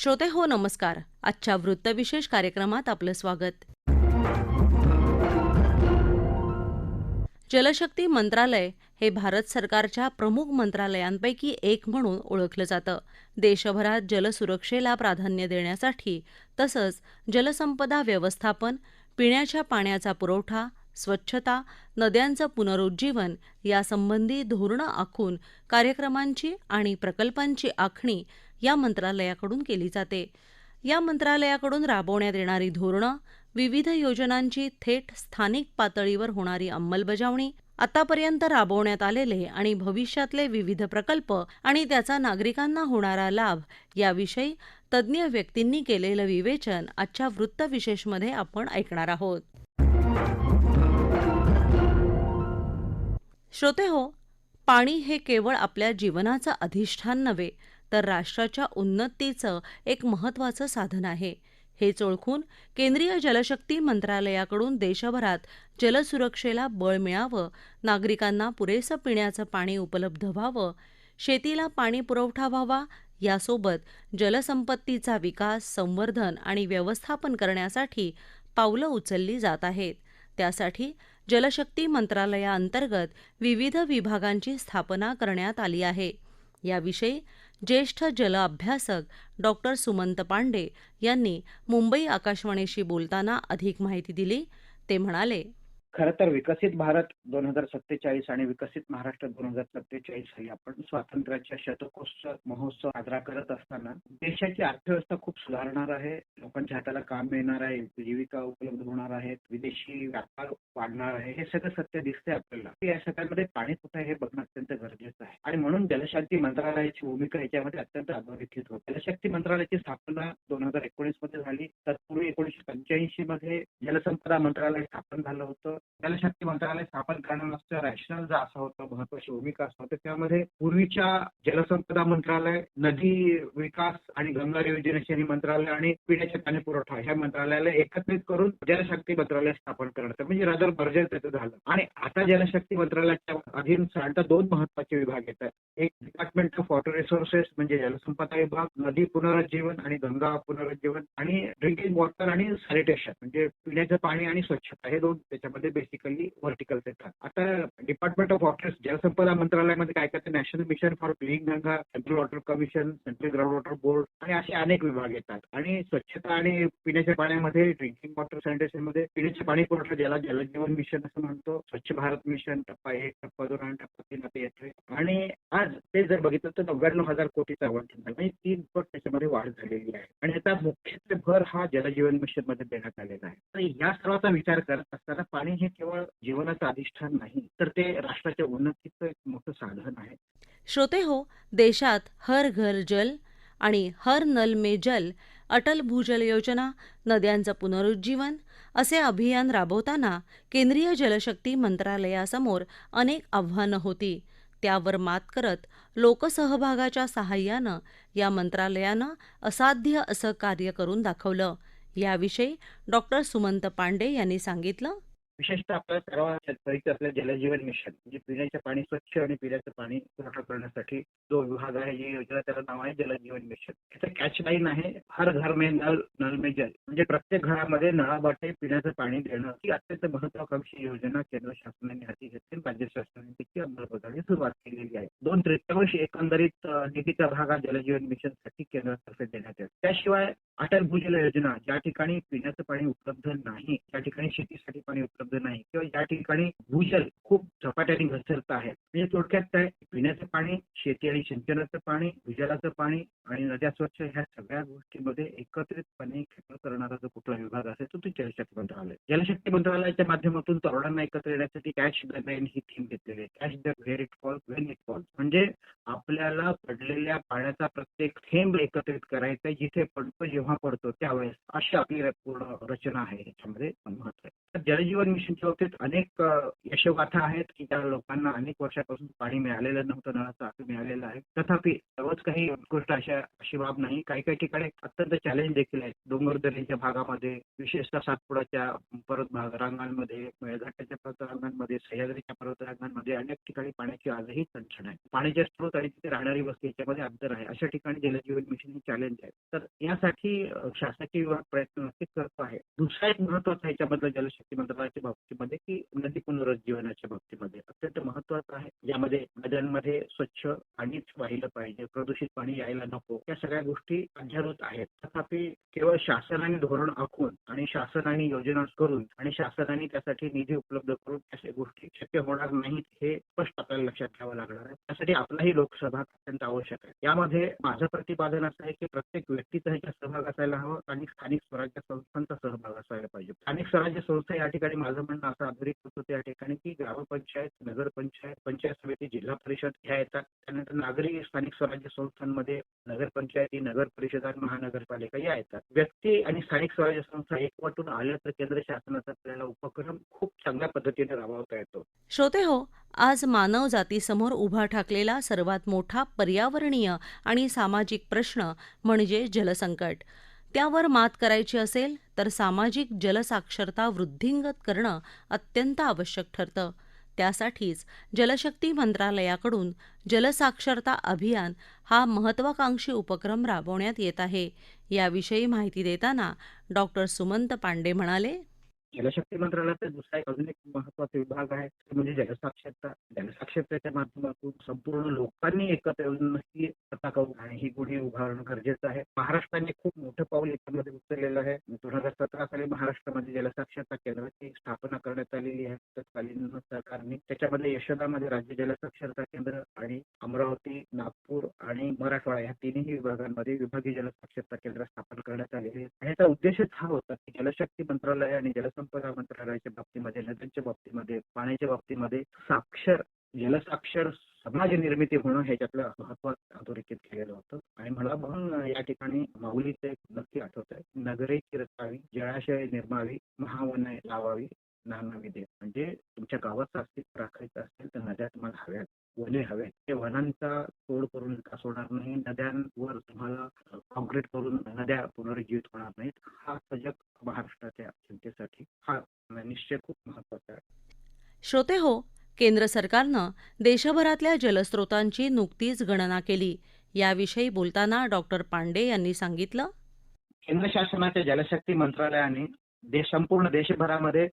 श्रोते हो नमस्कार. आजच्या वृत्तविशेष कार्यक्रमात आपलं स्वागत. जलशक्ती मंत्रालय हे भारत सरकारच्या प्रमुख मंत्रालयांपैकी एक म्हणून ओळखलं जातं. देशभरात जलसुरक्षेला प्राधान्य देण्यासाठी तसंच जलसंपदा व्यवस्थापन, पिण्याच्या पाण्याचा पुरवठा, स्वच्छता, नद्यांचं पुनरुज्जीवन यासंबंधी धोरणं आखून कार्यक्रमांची आणि प्रकल्पांची आखणी या मंत्रालयाकडून केली जाते. या मंत्रालयाकडून राबवण्यात येणारी धोरणं, विविध योजनांची थेट स्थानिक पातळीवर होणारी अंमलबजावणी, आतापर्यंत राबवण्यात आलेले आणि भविष्यातले विविध प्रकल्प आणि त्याचा नागरिकांना होणारा लाभ याविषयी तज्ज्ञ व्यक्तींनी केलेलं विवेचन आजच्या वृत्तविशेषमध्ये आपण ऐकणार आहोत. श्रोते हो, पाणी हे केवळ आपल्या जीवनाचं अधिष्ठान नव्हे, तर राष्ट्राच्या उन्नतीचं एक महत्त्वाचं साधन आहे. हेच ओळखून केंद्रीय जलशक्ती मंत्रालयाकडून देशभरात जलसुरक्षेला बळ मिळावं, नागरिकांना पुरेसं पिण्याचं पाणी उपलब्ध व्हावं, शेतीला पाणी पुरवठा व्हावा, यासोबत जलसंपत्तीचा विकास, संवर्धन आणि व्यवस्थापन करण्यासाठी पावलं उचलली जात आहेत. त्यासाठी जलशक्ती मंत्रालयाअंतर्गत विविध विभागांची स्थापना करण्यात आली आहे. याविषयी ज्येष्ठ जल अभ्यासक डॉक्टर सुमंत पांडे यांनी मुंबई आकाशवाणीशी बोलताना अधिक माहिती दिली. ते म्हणाले, खरं तर विकसित भारत 2047 आणि विकसित महाराष्ट्र 2047 ही आपण स्वातंत्र्याच्या शतकोत्सव महोत्सव साजरा करत असताना देशाची अर्थव्यवस्था खूप सुधारणार आहे, लोकांच्या हाताला काम मिळणार आहे, जीविका उपलब्ध होणार आहेत, विदेशी व्यापार वाढणार आहे, हे सगळं सत्य दिसतंय आपल्याला. या सगळ्यामध्ये पाणी कुठे आहे हे बघणं अत्यंत गरजेचं आहे आणि म्हणून जलशक्ती मंत्रालयाची भूमिका याच्यामध्ये अत्यंत अधोरेखित होते. जलशक्ती मंत्रालयाची स्थापना 2019 मध्ये झाली. तत्पूर्वी 1985 मध्ये जलसंपदा मंत्रालय स्थापन झालं होतं. जलशक्ती मंत्रालय स्थापन करण्यामागचं रॅशनल जो असं होतं, महत्वाची भूमिका असं होतं, त्यामध्ये पूर्वीच्या जलसंपदा मंत्रालय, नदी विकास आणि गंगा योजनेचे मंत्रालय आणि पिण्याचे पाणी पुरवठा ह्या मंत्रालयाला एकत्रित करून जलशक्ती मंत्रालय स्थापन करण्यात म्हणजे रादर बर्जर त्याचं झालं. आणि आता जलशक्ती मंत्रालयाच्या अधीन साधारणतः 2 महत्वाचे विभाग येतात. एक डिपार्टमेंट ऑफ वॉटर रिसोर्सेस म्हणजे जलसंपदा विभाग, नदी पुनरुज्जीवन आणि गंगा पुनरुज्जीवन आणि ड्रिंकिंग वॉटर आणि सॅनिटेशन म्हणजे पिण्याचं पाणी आणि स्वच्छता, हे 2 त्याच्यामध्ये बेसिकली व्हर्टिकल येतात. आता डिपार्टमेंट ऑफ वॉटर जलसंपदा मंत्रालयामध्ये काय करते, national mission for clean Ganga, central water commission, central ground water board आणि असे अनेक विभाग येतात. आणि स्वच्छता आणि पिण्याच्या पाण्यामध्ये ड्रिंकिंग वॉटर सॅनिटेशन मध्ये पिण्याचे पाणी पुरवठा, ज्याला जलजीवन मिशन असं म्हणतो, स्वच्छ भारत मिशन टप्पा 1, टप्पा 2 आणि टप्पा 3 आता येतोय. आणि आज ते जर बघितलं तर 99,000 कोटीचा आवंटन झालं, म्हणजे 3 पट त्याच्यामध्ये वाढ झालेली आहे. आणि आता मुख्यत्वे भर हा जलजीवन मिशन मध्ये देण्यात आलेला आहे. तर या सर्वाचा विचार करत असताना पाणी हे केवळ जीवनाचं अधिष्ठान नाही, तर ते राष्ट्राच्या उन्नतीचं एक मोठं साधन आहे. श्रोते हो, देशात हर घर जल आणि हर नल में जल, अटल भूजल योजना, नद्यांचं पुनरुज्जीवन असे अभियान राबवताना केंद्रीय जलशक्ती मंत्रालयासमोर अनेक आव्हानं होती. त्यावर मात करत लोकसहभागाच्या सहाय्यानं या मंत्रालयानं असाध्य असं कार्य करून दाखवलं. याविषयी डॉक्टर सुमंत पांडे यांनी सांगितलं. विशेषतः आपल्या सर्वांच्या परिचित असलेलं जलजीवन मिशन म्हणजे पिण्याचे पाणी स्वच्छ आणि पिण्याचं पाणी पुरवठा करण्यासाठी जो विभाग आहे, जी योजना, त्याचं नाव आहे जलजीवन मिशन. त्याचं कॅच लाईन आहे, हर घर में नल, नल में जल, म्हणजे प्रत्येक घरामध्ये नळावाटे पिण्याचं पाणी देणं ही अत्यंत महत्वाकांक्षी योजना केंद्र शासनाने हाती घेतली, राज्य शासनाने त्याची अंमलबजावणी सुरुवात केलेली आहे. 2/3 एकंदरीत निधीचा भाग हा जलजीवन मिशनसाठी केंद्रातर्फे देण्यात येतो. त्याशिवाय अटल भूजल योजना, ज्या ठिकाणी पिण्याचं पाणी उपलब्ध नाही, त्या ठिकाणी शेतीसाठी पाणी उपलब्ध नाही किंवा ज्या ठिकाणी भूजल खूप झपाट्याने घसरत आहे, म्हणजे थोडक्यात काय, पिण्याचं पाणी, शेती आणि सिंचनाचं पाणी, भूजलाचं पाणी आणि नद्या स्वच्छ, ह्या सगळ्या गोष्टींमध्ये एकत्रितपणे खेळ करणारा जो कुठला विभाग असेल तो जलशक्ती मंत्रालय. जलशक्ती मंत्रालयाच्या माध्यमातून तरुणांना एकत्र येण्यासाठी catch the rain he theme घेतलेली आहे. Catch the where it falls when it falls, म्हणजे आपल्याला पडलेल्या पाण्याचा प्रत्येक थेंब एकत्रित करायचा, जिथे पडतो जेव्हा पडतो त्यावेळेस, अशी आपली पूर्ण रचना आहे. याच्यामध्ये महत्व आहे. तर जलजीवन मिशनच्या बाबतीत अनेक यशोगाथा आहेत की त्या लोकांना अनेक वर्षापासून पाणी मिळालेलं नव्हतं, नळाचं पाणी मिळालेलं आहे. तथापि सर्वच काही उत्कृष्ट अशी बाब नाही. काही काही ठिकाणी अत्यंत चॅलेंज देखील आहेत. डोंगरदऱ्याच्या भागामध्ये, विशेषतः सातपुडाच्या रांगांमध्ये, मेळघाटाच्या पर्वतरांगांमध्ये, सह्याद्रीच्या पर्वतरांगांमध्ये अनेक ठिकाणी पाण्याची आजही चणचण आहे. पाण्याचे स्रोत आणि तिथे राहणारी वस्ती याच्यामध्ये अंतर आहे. अशा ठिकाणी जलजीवन मिशन ही चॅलेंज आहे. तर यासाठी शासकीय विभाग प्रयत्न नक्कीच करतो आहे. दुसरा एक महत्वाचा ह्याच्यामधलं जलशक्ती मंत्रालयाच्या बाबतीमध्ये की नदी पुनरुज्जीवनाच्या बाबतीमध्ये अत्यंत महत्वाचं आहे. यामध्ये नद्यांमध्ये स्वच्छ पाणीच वाहिलं पाहिजे, प्रदूषित पाणी यायला नको, या सगळ्या गोष्टी अध्यारूत आहेत. तथापि केवळ शासनाने धोरण आखून आणि शासनाने योजना करून आणि शासनाने त्यासाठी निधी उपलब्ध करून अशा गोष्टी शक्य होणार नाहीत, हे स्पष्ट आपल्याला लक्षात घ्यावं लागणार आहे. त्यासाठी आपलाही लोकसभा अत्यंत आवश्यक आहे. यामध्ये माझं प्रतिपादन असं आहे की प्रत्येक व्यक्तीचा ह्याच्यात सहभाग असायला हवा आणि स्थानिक स्वराज्य संस्थांचा सहभाग असायला पाहिजे. स्थानिक स्वराज्य संस्था या ठिकाणी माझं म्हणणं असं अधोरेखित होतं या ठिकाणी की ग्रामपंचायत, नगरपंचायत, पंचायत समिती, जिल्हा परिषद ह्या येतात. त्यानंतर नागरी स्थानिक स्वराज्य संस्थांमध्ये नगरपंचायती, नगर परिषदा, महानगरपालिका या येतात. व्यक्ती आणि स्थानिक स्वराज्य संस्था एकवटून आल्या तर केंद्र शासनाचा आपल्याला उपक्रम खूप चांगल्या पद्धतीने राबवता येतो. श्रोते हो, आज मानव जातीसमोर उभा ठाकलेला सर्वात मोठा पर्यावरणीय आणि सामाजिक प्रश्न म्हणजे जलसंकट. त्यावर मात करायची असेल तर सामाजिक जलसाक्षरता वृद्धिंगत करणं अत्यंत आवश्यक ठरतं. त्यासाठीच जलशक्ती मंत्रालयाकडून जलसाक्षरता अभियान हा महत्त्वाकांक्षी उपक्रम राबवण्यात येत आहे. याविषयी माहिती देताना डॉक्टर सुमंत पांडे म्हणाले, जलशक्ती मंत्रालयाचा दुसरा अजून एक महत्वाचा विभाग आहे तो म्हणजे जलसाक्षरता. जलसाक्षरतेच्या माध्यमातून संपूर्ण लोकांनी एकत्र येऊन नक्की स्वतः करून आणि ही गुढी उभारणं गरजेचं आहे. महाराष्ट्राने खूप मोठं पाऊल याच्यामध्ये उचललेलं आहे. 2017 साली महाराष्ट्रामध्ये जलसाक्षरता केंद्राची स्थापना करण्यात आलेली आहे तत्कालीन सरकारने. त्याच्यामध्ये यशोदामध्ये राज्य जलसाक्षरता केंद्र आणि अमरावती, नागपूर आणि मराठवाडा या तिन्ही विभागांमध्ये विभागीय जलसाक्षरता केंद्र स्थापन करण्यात आलेली आहे. आणि याचा उद्देशच हा होता की जलशक्ती मंत्रालय आणि जलसंपदा मंत्रालयाच्या बाबतीमध्ये, नद्यांच्या बाबतीमध्ये, पाण्याच्या बाबतीमध्ये जलसाक्षर समाज निर्मिती होणं ह्याच्यातलं महत्व अधोरेखित केलेलं होतं. आणि मला म्हणून या ठिकाणी माऊलीचं एक नक्की आठवत आहे, नगरे चिरकावी, जळाशय निर्मावी, महावने लावावी, नानावी दे. म्हणजे तुमच्या गावाचं अस्तित्व राखायचं असेल तर नद्या तुम्हाला हव्यात, वने हव्यात. ते वनांचा तोड करून विकास होणार नाही, नद्यांवर तुम्हाला कॉन्क्रीट करून नद्या पुनरुज्जीवित होणार नाहीत. हा सजग महाराष्ट्राच्या जनतेसाठी हा निश्चय खूप महत्वाचा आहे. श्रोते हो, केंद्र सरकारनं देशभरातल्या जलस्रोतांची नुकतीच गणना केली. याविषयी बोलताना डॉक्टर पांडे यांनी सांगितलं, केंद्र शासनाच्या जलशक्ती मंत्रालयाने संपूर्ण देशभरामध्ये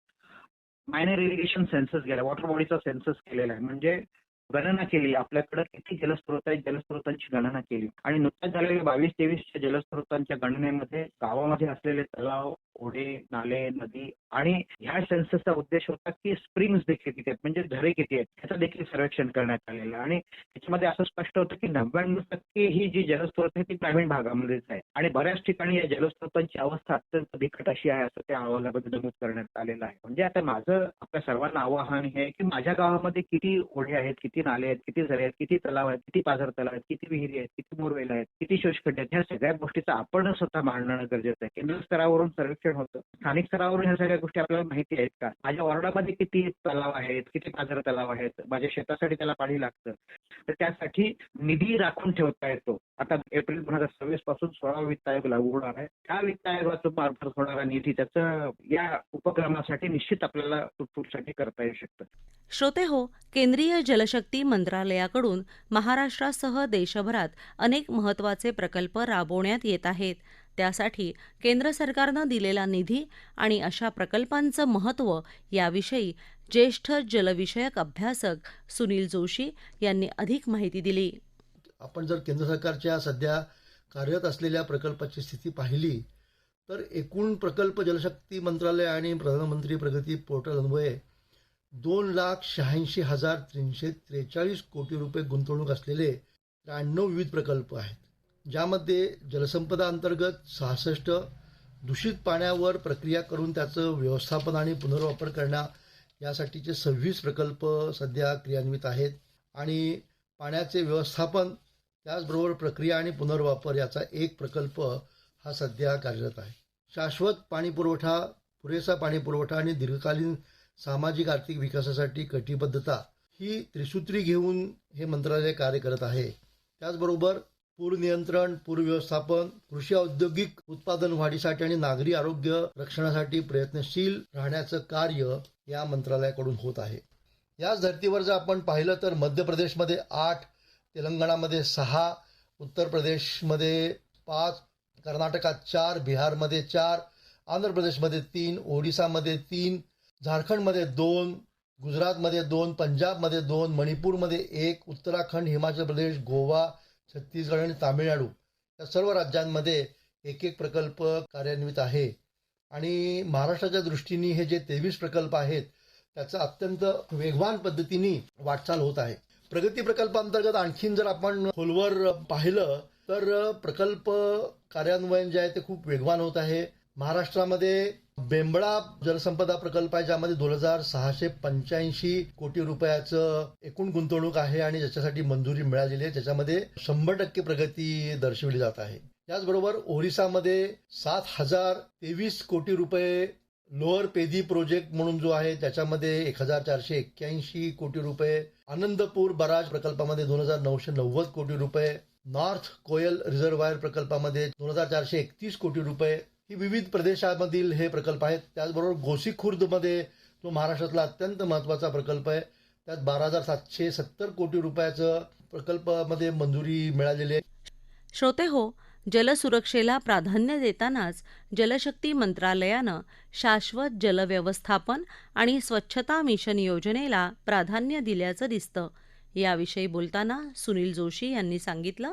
मायनर इरिगेशन सेन्सस गेला, वॉटर बॉडीचा सेन्सस केलेला आहे. म्हणजे गणना केली, आपल्याकडे किती जलस्रोत आहेत, जलस्रोतांची गणना केली. आणि नुकत्याच झालेल्या 22-23च्या जलस्रोतांच्या गणनेमध्ये गावामध्ये असलेले तलाव, ओढे, नाले, नदी आणि ह्या सेन्ससचा उद्देश होता की स्प्रिंग्स देखील किती आहेत, म्हणजे झरे किती आहेत याचं देखील सर्वेक्षण करण्यात आलेलं आहे. आणि त्याच्यामध्ये असं स्पष्ट होतं की 99% ही जी जलस्रोत आहे ती ग्रामीण भागामध्येच आहे. आणि बऱ्याच ठिकाणी या जलस्रोतांची अवस्था अत्यंत बिकट अशी आहे असं त्या अहवालामध्ये नमूद करण्यात आलेलं आहे. म्हणजे आता माझं आपल्या सर्वांना आवाहन हे की माझ्या गावामध्ये किती ओढे आहेत, किती नाले आहेत, किती झरे आहेत, किती तलाव आहेत, किती पाझर तलाव आहेत, किती विहिरी आहेत, किती बोरवेल आहेत, किती शोषखड्डे आहेत, ह्या सगळ्या गोष्टीचा आपण स्वतः मांडणं गरजेचं आहे. केंद्र स्तरावरून सर्वेक्षण होतं, स्थानिक स्तरावरून ह्या सगळ्या गोष्टी आपल्याला माहिती आहेत का? माझ्या वॉर्डामध्ये किती तलाव आहेत, किती पाझर तलाव आहेत, माझ्या शेतासाठी त्याला पाणी लागतं, तर त्यासाठी निधी राखून ठेवता येतो. आता एप्रिल 2026 पासून 16वा वित्त आयोग लागू होणार आहे. त्या वित्त आयोगाचा मार्फत होणारा निधी त्याचं या उपक्रमासाठी निश्चित आपल्याला पुढसाठी करता येऊ शकतं. श्रोते हो, केंद्रीय जलशक्ती मंत्रालयाकडून महाराष्ट्रासह देशभरात अनेक महत्त्वाचे प्रकल्प राबवण्यात येत आहेत. त्यासाठी केंद्र सरकारनं दिलेला निधी आणि अशा प्रकल्पांचं महत्त्व याविषयी ज्येष्ठ जलविषयक अभ्यासक सुनील जोशी यांनी अधिक माहिती दिली. आपण जर केंद्र सरकारच्या सध्या कार्यरत असलेल्या प्रकल्पाची स्थिती पाहिली तर एकूण प्रकल्प जलशक्ती मंत्रालय आणि प्रधानमंत्री प्रगती पोर्टल अन्वये 2,86,343 कोटी रुपये गुंतवणूक असलेले 93 विविध प्रकल्प आहेत, ज्यामध्ये जलसंपदा अंतर्गत 66, दूषित पाण्यावर प्रक्रिया करून त्याचं व्यवस्थापन आणि पुनर्वापर करण्या यासाठीचे 26 प्रकल्प सध्या क्रियान्वित आहेत आणि पाण्याचे व्यवस्थापन त्याचबरोबर प्रक्रिया आणि पुनर्वापर याचा एक प्रकल्प हा सध्या कार्यरत आहे. शाश्वत पाणी पुरवठा पुरेसा पाणी पुरवठा आणि दीर्घकालीन सामाजिक आर्थिक विकासासाठी कटिबद्धता ही त्रिसूत्री घेऊन हे मंत्रालय कार्य करत आहे. त्याचबरोबर पूर नियंत्रण, पूर व्यवस्थापन, कृषी औद्योगिक उत्पादन वाढीसाठी आणि नागरी आरोग्य रक्षणासाठी प्रयत्नशील राहण्याचं कार्य या मंत्रालयाकडून होत आहे. याच धर्तीवर जर आपण पाहिलं तर मध्य प्रदेशमध्ये 8, तेलंगणामध्ये 6, उत्तर प्रदेशमध्ये 5, कर्नाटकात 4, बिहारमध्ये 4, आंध्र प्रदेशमध्ये 3, ओडिसामध्ये 3, झारखंडमध्ये 2, गुजरातमध्ये 2, पंजाबमध्ये 2, मणिपूरमध्ये 1, उत्तराखंड, हिमाचल प्रदेश, गोवा, छत्तीसगड आणि तामिळनाडू या सर्व राज्यांमध्ये एक एक प्रकल्प कार्यान्वित आहे. आणि महाराष्ट्राच्या दृष्टीने हे जे 23 प्रकल्प आहेत त्याचं अत्यंत वेगवान पद्धतीने वाटचाल होत आहे. प्रगती प्रकल्पांतर्गत आणखीन जर आपण खोलवर पाहिलं तर प्रकल्प कार्यान्वयन जे आहे ते खूप वेगवान होत आहे. महाराष्ट्रामध्ये बेंबळा जलसंपदा प्रकल्प आहे, ज्यामध्ये 2,685 कोटी रुपयाचं एकूण गुंतवणूक आहे आणि ज्याच्यासाठी मंजुरी मिळालेली आहे. त्याच्यामध्ये 100% प्रगती दर्शवली जात आहे. त्याचबरोबर ओरिसामध्ये 7,023 कोटी रुपये लोअर पेदी प्रोजेक्ट म्हणून जो आहे त्याच्यामध्ये 1,481 कोटी रुपये, आनंदपूर बराज प्रकल्पामध्ये 2,990 कोटी रुपये, नॉर्थ कोयल रिझर्वायर प्रकल्पामध्ये 2,431 कोटी रुपये ही विविध प्रदेशामधील हे प्रकल्प आहेत. त्याचबरोबर गोसीखुर्दमध्ये जो महाराष्ट्रातला अत्यंत महत्त्वाचा प्रकल्प आहे त्यात 12,770 कोटी रुपयाचं प्रकल्पामध्ये मंजुरी मिळालेली आहे. श्रोते हो, जलसुरक्षेला प्राधान्य देतानाच जलशक्ती मंत्रालयानं शाश्वत जलव्यवस्थापन आणि स्वच्छता मिशन योजनेला प्राधान्य दिल्याचं दिसतं. याविषयी बोलताना सुनील जोशी यांनी सांगितलं.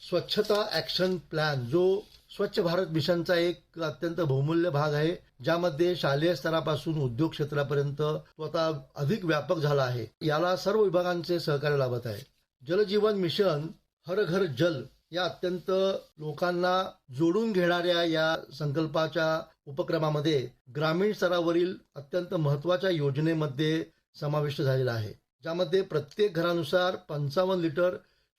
स्वच्छता ॲक्शन प्लॅन जो स्वच्छ भारत मिशनचा एक अत्यंत बहुमूल्य भाग आहे, ज्यामध्ये शालेय स्तरापासून उद्योग क्षेत्रापर्यंत तो आता अधिक व्यापक झाला आहे. याला सर्व विभागांचे सहकार्य लाभत आहे. जलजीवन मिशन, हर घर जल या अत्यंत लोकांना जोडून घेणाऱ्या या संकल्पाच्या उपक्रमामध्ये ग्रामीण स्तरावरील अत्यंत महत्त्वाच्या योजनेमध्ये समाविष्ट झालेला आहे, ज्यामध्ये प्रत्येक घरानुसार 55 लिटर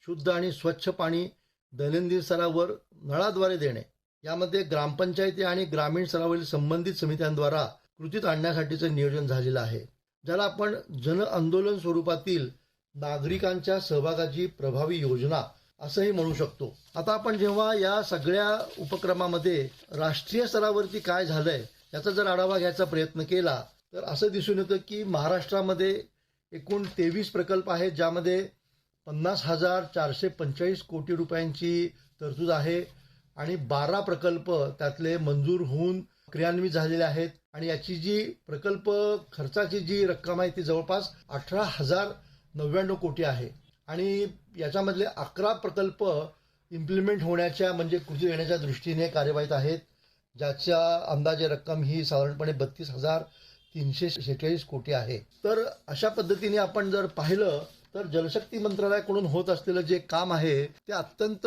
शुद्ध आणि स्वच्छ पाणी दैनंदिन स्तरावर नळाद्वारे देणे. यामध्ये ग्रामपंचायती आणि ग्रामीण स्तरावरील संबंधित समित्यांद्वारा कृतीत आणण्यासाठीचं नियोजन झालेलं आहे, ज्याला आपण जन आंदोलन स्वरूपातील नागरिकांच्या सहभागाची प्रभावी योजना असंही म्हणू शकतो. आता आपण जेव्हा या सगळ्या उपक्रमामध्ये राष्ट्रीय स्तरावरती काय झालंय याचा जर आढावा घ्यायचा प्रयत्न केला तर असं दिसून येतं की महाराष्ट्रामध्ये एकूण 23 प्रकल्प आहेत, ज्यामध्ये 50,445 कोटी रुपयांची तरतूद आहे आणि 12 प्रकल्प त्यातले मंजूर होऊन क्रियान्वित झालेले आहेत. आणि याची जी प्रकल्प खर्चाची जी रक्कम आहे ती जवळपास 18,099 कोटी आहे. आणि याच्यामधले 11 प्रकल्प इम्प्लिमेंट होण्याच्या म्हणजे कृती येण्याच्या दृष्टीने कार्यवाहीत आहेत, ज्याच्या अंदाजे रक्कम ही साधारणपणे 32,346 कोटी आहे. तर अशा पद्धतीने आपण जर पाहिलं तर जलशक्ती मंत्रालयाकडून होत असलेलं जे काम आहे ते अत्यंत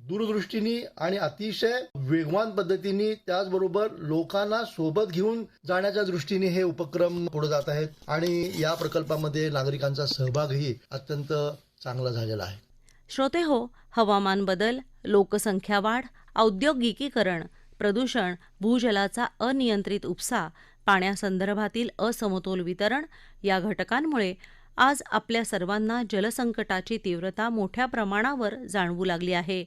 दूरदृष्टीने आणि अतिशय वेगवान पद्धतीने, त्याचबरोबर लोकांना सोबत घेऊन जाण्याच्या दृष्टीने हे उपक्रम पुढे जात आहेत. आणि या प्रकल्पामध्ये नागरिकांचा सहभागही अत्यंत चांगला झालेला आहे. श्रोते हो, हवामान बदल, लोकसंख्या वाढ, औद्योगिकीकरण, प्रदूषण, भूजलाचा अनियंत्रित उपसा, पाण्यासंदर्भातील असमतोल वितरण या घटकांमुळे आज आपल्या सर्वांना जलसंकटाची तीव्रता मोठ्या प्रमाणावर जाणवू लागली आहे.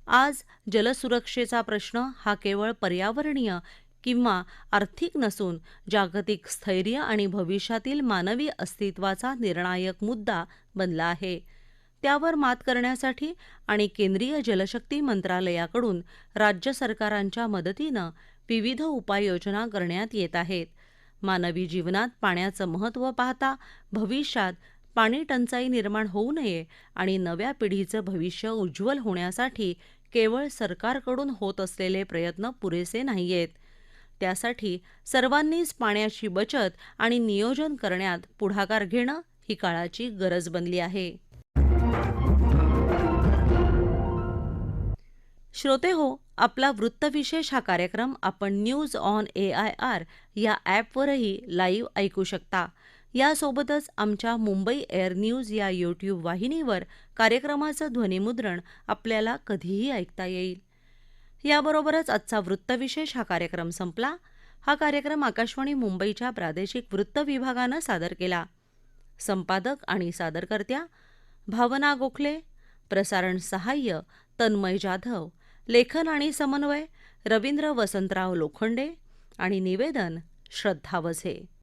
आज जलसुरक्षेचा प्रश्न हा केवळ पर्यावरणीय किंवा आर्थिक नसून जागतिक स्थैर्य आणि भविष्यातील मानवी अस्तित्वाचा निर्णायक मुद्दा बनला आहे. त्यावर मात करण्यासाठी आणि केंद्रीय जलशक्ती मंत्रालयाकडून राज्य सरकारांच्या मदतीनं विविध उपाययोजना करण्यात येत आहेत. मानवी जीवनात पाण्याचं महत्त्व पाहता भविष्यात पाणी टंचाई निर्माण होऊ नये आणि नव्या पिढीचं भविष्य उज्ज्वल होण्यासाठी केवळ सरकारकडून होत असलेले प्रयत्न पुरेसे नाहीयेत. त्यासाठी सर्वांनीच पाण्याची बचत आणि नियोजन करण्यात पुढाकार घेणं ही काळाची गरज बनली आहे. श्रोते हो, आपला वृत्तविशेष हा कार्यक्रम आपण न्यूज ऑन AIR या ॲपवरही लाईव्ह ऐकू शकता. यासोबतच आमच्या मुंबई एअर न्यूज या यूट्यूब वाहिनीवर कार्यक्रमाचं ध्वनिमुद्रण आपल्याला कधीही ऐकता येईल. याबरोबरच आजचा वृत्तविशेष हा कार्यक्रम संपला. हा कार्यक्रम आकाशवाणी मुंबईच्या प्रादेशिक वृत्त विभागानं सादर केला. संपादक आणि सादरकर्त्या भावना गोखले, प्रसारण सहाय्य तन्मय जाधव, लेखन आणि समन्वय रवींद्र वसंतराव लोखंडे आणि निवेदन श्रद्धा वझे.